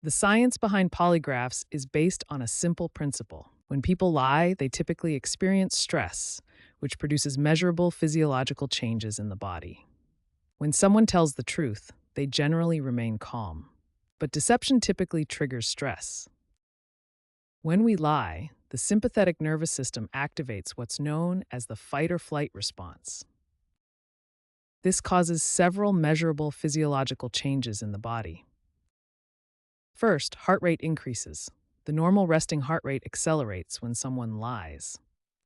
The science behind polygraphs is based on a simple principle. When people lie, they typically experience stress, which produces measurable physiological changes in the body. When someone tells the truth, they generally remain calm. But deception typically triggers stress. When we lie, the sympathetic nervous system activates what's known as the fight or flight response. This causes several measurable physiological changes in the body. First, heart rate increases. The normal resting heart rate accelerates when someone lies.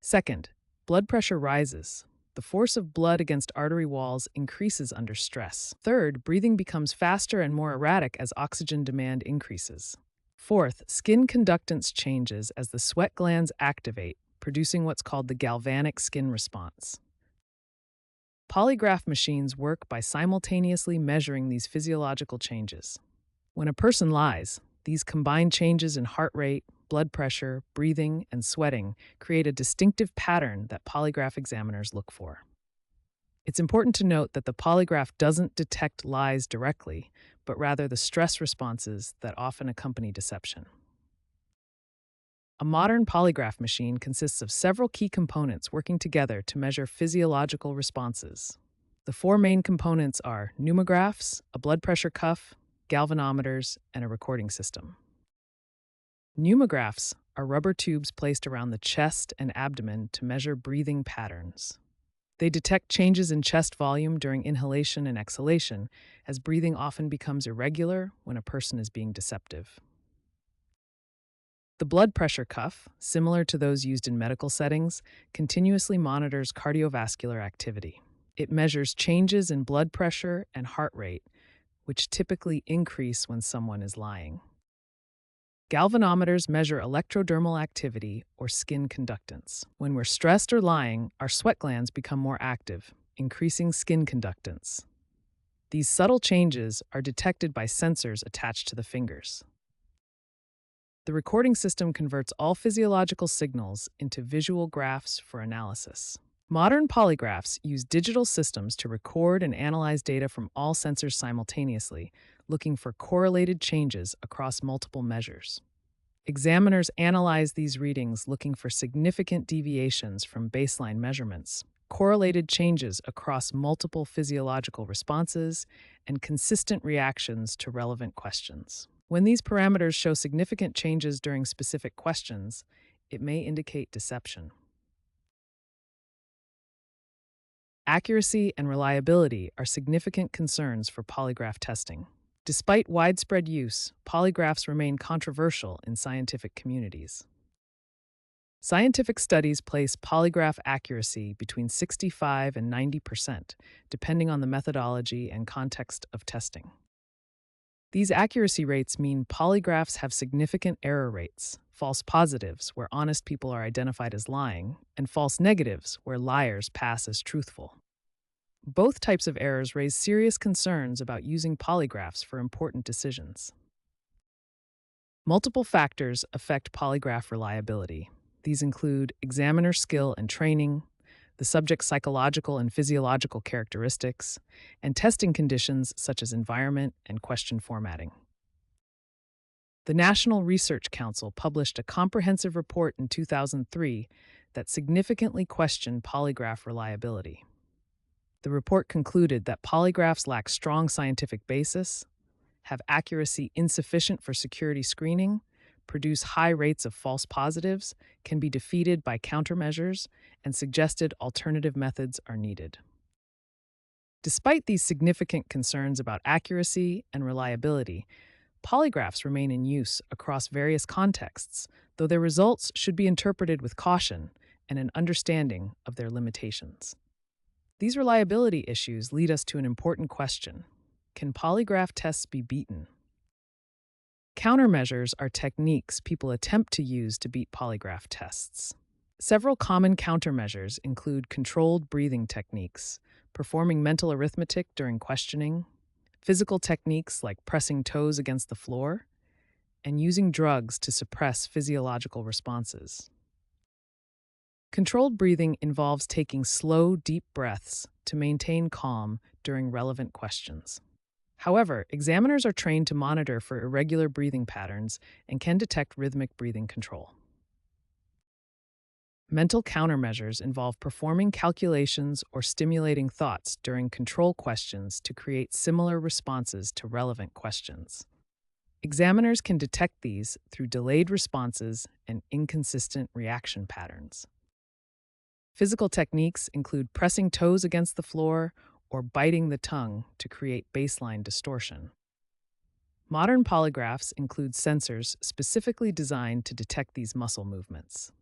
Second, blood pressure rises. The force of blood against artery walls increases under stress. Third, breathing becomes faster and more erratic as oxygen demand increases. Fourth, skin conductance changes as the sweat glands activate, producing what's called the galvanic skin response. Polygraph machines work by simultaneously measuring these physiological changes. When a person lies, these combined changes in heart rate, blood pressure, breathing, and sweating create a distinctive pattern that polygraph examiners look for. It's important to note that the polygraph doesn't detect lies directly, but rather the stress responses that often accompany deception. A modern polygraph machine consists of several key components working together to measure physiological responses. The four main components are pneumographs, a blood pressure cuff, galvanometers, and a recording system. Pneumographs are rubber tubes placed around the chest and abdomen to measure breathing patterns. They detect changes in chest volume during inhalation and exhalation, as breathing often becomes irregular when a person is being deceptive. The blood pressure cuff, similar to those used in medical settings, continuously monitors cardiovascular activity. It measures changes in blood pressure and heart rate, which typically increase when someone is lying. Galvanometers measure electrodermal activity or skin conductance. When we're stressed or lying, our sweat glands become more active, increasing skin conductance. These subtle changes are detected by sensors attached to the fingers. The recording system converts all physiological signals into visual graphs for analysis. Modern polygraphs use digital systems to record and analyze data from all sensors simultaneously, looking for correlated changes across multiple measures. Examiners analyze these readings looking for significant deviations from baseline measurements, correlated changes across multiple physiological responses, and consistent reactions to relevant questions. When these parameters show significant changes during specific questions, it may indicate deception. Accuracy and reliability are significant concerns for polygraph testing. Despite widespread use, polygraphs remain controversial in scientific communities. Scientific studies place polygraph accuracy between 65 and 90%, depending on the methodology and context of testing. These accuracy rates mean polygraphs have significant error rates: false positives, where honest people are identified as lying, and false negatives, where liars pass as truthful. Both types of errors raise serious concerns about using polygraphs for important decisions. Multiple factors affect polygraph reliability. These include examiner skill and training, the subject's psychological and physiological characteristics, and testing conditions such as environment and question formatting. The National Research Council published a comprehensive report in 2003 that significantly questioned polygraph reliability. The report concluded that polygraphs lack strong scientific basis, have accuracy insufficient for security screening, produce high rates of false positives, can be defeated by countermeasures, and suggested alternative methods are needed. Despite these significant concerns about accuracy and reliability, polygraphs remain in use across various contexts, though their results should be interpreted with caution and an understanding of their limitations. These reliability issues lead us to an important question: can polygraph tests be beaten? Countermeasures are techniques people attempt to use to beat polygraph tests. Several common countermeasures include controlled breathing techniques, performing mental arithmetic during questioning, physical techniques like pressing toes against the floor, and using drugs to suppress physiological responses. Controlled breathing involves taking slow, deep breaths to maintain calm during relevant questions. However, examiners are trained to monitor for irregular breathing patterns and can detect rhythmic breathing control. Mental countermeasures involve performing calculations or stimulating thoughts during control questions to create similar responses to relevant questions. Examiners can detect these through delayed responses and inconsistent reaction patterns. Physical techniques include pressing toes against the floor or biting the tongue to create baseline distortion. Modern polygraphs include sensors specifically designed to detect these muscle movements.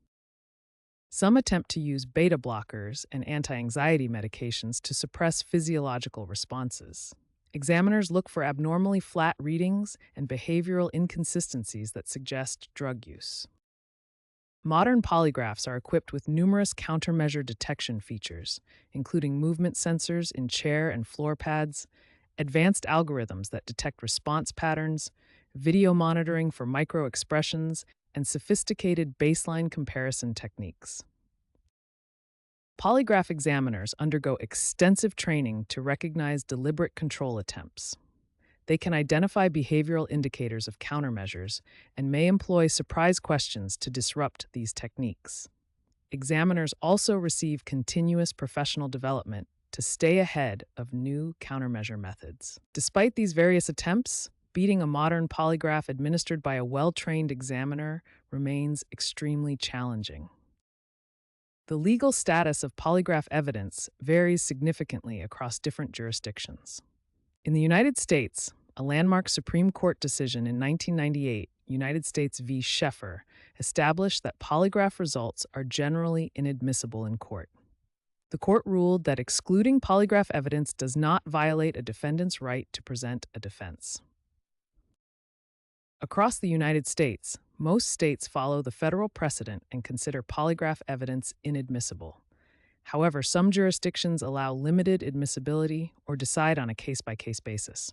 Some attempt to use beta blockers and anti-anxiety medications to suppress physiological responses. Examiners look for abnormally flat readings and behavioral inconsistencies that suggest drug use. Modern polygraphs are equipped with numerous countermeasure detection features, including movement sensors in chair and floor pads, advanced algorithms that detect response patterns, video monitoring for micro-expressions, and sophisticated baseline comparison techniques. Polygraph examiners undergo extensive training to recognize deliberate control attempts. They can identify behavioral indicators of countermeasures and may employ surprise questions to disrupt these techniques. Examiners also receive continuous professional development to stay ahead of new countermeasure methods. Despite these various attempts, beating a modern polygraph administered by a well-trained examiner remains extremely challenging. The legal status of polygraph evidence varies significantly across different jurisdictions. In the United States, a landmark Supreme Court decision in 1998, United States v. Sheffer, established that polygraph results are generally inadmissible in court. The court ruled that excluding polygraph evidence does not violate a defendant's right to present a defense. Across the United States, most states follow the federal precedent and consider polygraph evidence inadmissible. However, some jurisdictions allow limited admissibility or decide on a case-by-case basis.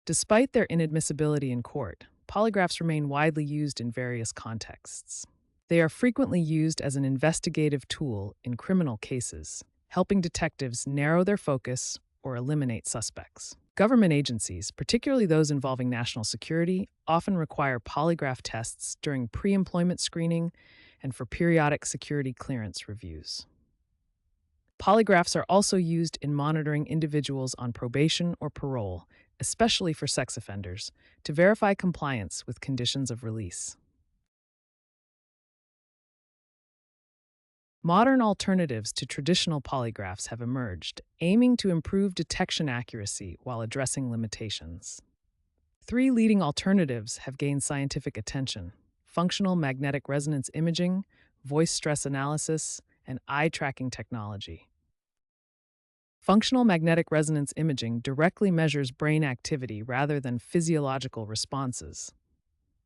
Despite their inadmissibility in court, polygraphs remain widely used in various contexts. They are frequently used as an investigative tool in criminal cases, helping detectives narrow their focus or eliminate suspects. Government agencies, particularly those involving national security, often require polygraph tests during pre-employment screening and for periodic security clearance reviews. Polygraphs are also used in monitoring individuals on probation or parole, especially for sex offenders, to verify compliance with conditions of release. Modern alternatives to traditional polygraphs have emerged, aiming to improve detection accuracy while addressing limitations. Three leading alternatives have gained scientific attention: functional magnetic resonance imaging, voice stress analysis, and eye tracking technology. Functional magnetic resonance imaging directly measures brain activity rather than physiological responses.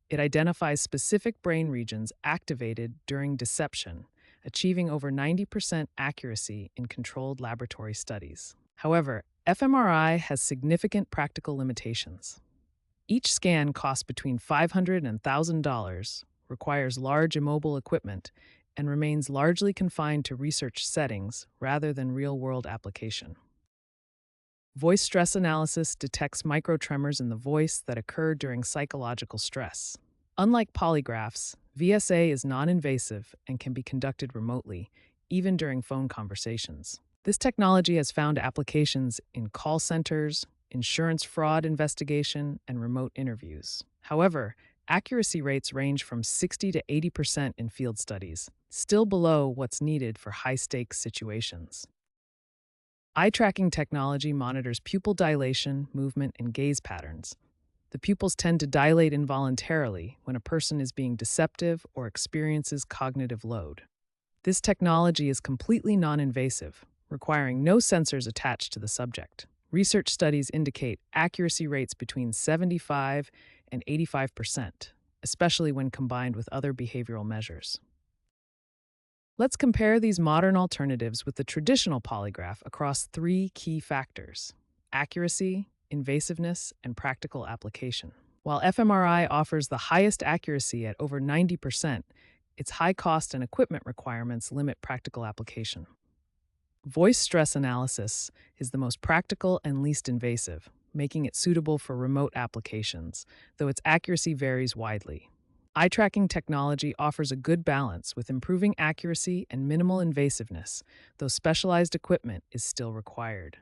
It identifies specific brain regions activated during deception, achieving over 90% accuracy in controlled laboratory studies. However, fMRI has significant practical limitations. Each scan costs between $500 and $1,000, requires large immobile equipment, and remains largely confined to research settings rather than real-world application. Voice stress analysis detects microtremors in the voice that occur during psychological stress. Unlike polygraphs, VSA is non-invasive and can be conducted remotely, even during phone conversations. This technology has found applications in call centers, insurance fraud investigation, and remote interviews. However, accuracy rates range from 60 to 80% in field studies, still below what's needed for high-stakes situations. Eye tracking technology monitors pupil dilation, movement, and gaze patterns. The pupils tend to dilate involuntarily when a person is being deceptive or experiences cognitive load. This technology is completely non-invasive, requiring no sensors attached to the subject. Research studies indicate accuracy rates between 75 and 85%, especially when combined with other behavioral measures. Let's compare these modern alternatives with the traditional polygraph across three key factors: accuracy, invasiveness, and practical application. While fMRI offers the highest accuracy at over 90%, its high cost and equipment requirements limit practical application. Voice stress analysis is the most practical and least invasive. making it suitable for remote applications, though its accuracy varies widely. Eye tracking technology offers a good balance with improving accuracy and minimal invasiveness, though specialized equipment is still required.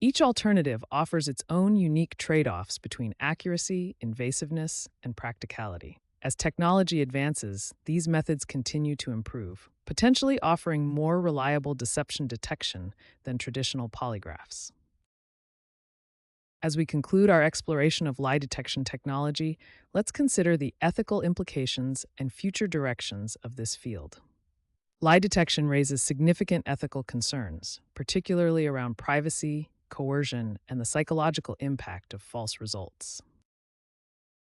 Each alternative offers its own unique trade-offs between accuracy, invasiveness, and practicality. As technology advances, these methods continue to improve, potentially offering more reliable deception detection than traditional polygraphs. As we conclude our exploration of lie detection technology, let's consider the ethical implications and future directions of this field. Lie detection raises significant ethical concerns, particularly around privacy, coercion, and the psychological impact of false results.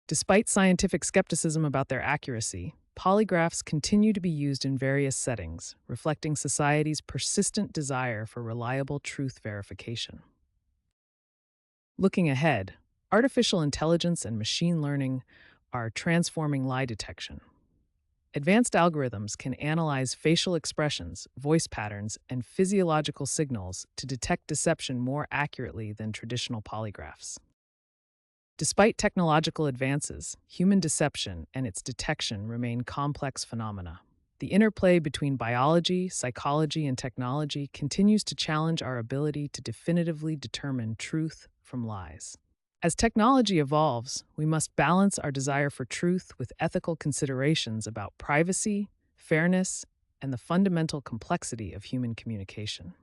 Despite scientific skepticism about their accuracy, polygraphs continue to be used in various settings, reflecting society's persistent desire for reliable truth verification. Looking ahead, artificial intelligence and machine learning are transforming lie detection. Advanced algorithms can analyze facial expressions, voice patterns, and physiological signals to detect deception more accurately than traditional polygraphs. Despite technological advances, human deception and its detection remain complex phenomena. The interplay between biology, psychology, and technology continues to challenge our ability to definitively determine truth from lies. As technology evolves, we must balance our desire for truth with ethical considerations about privacy, fairness, and the fundamental complexity of human communication.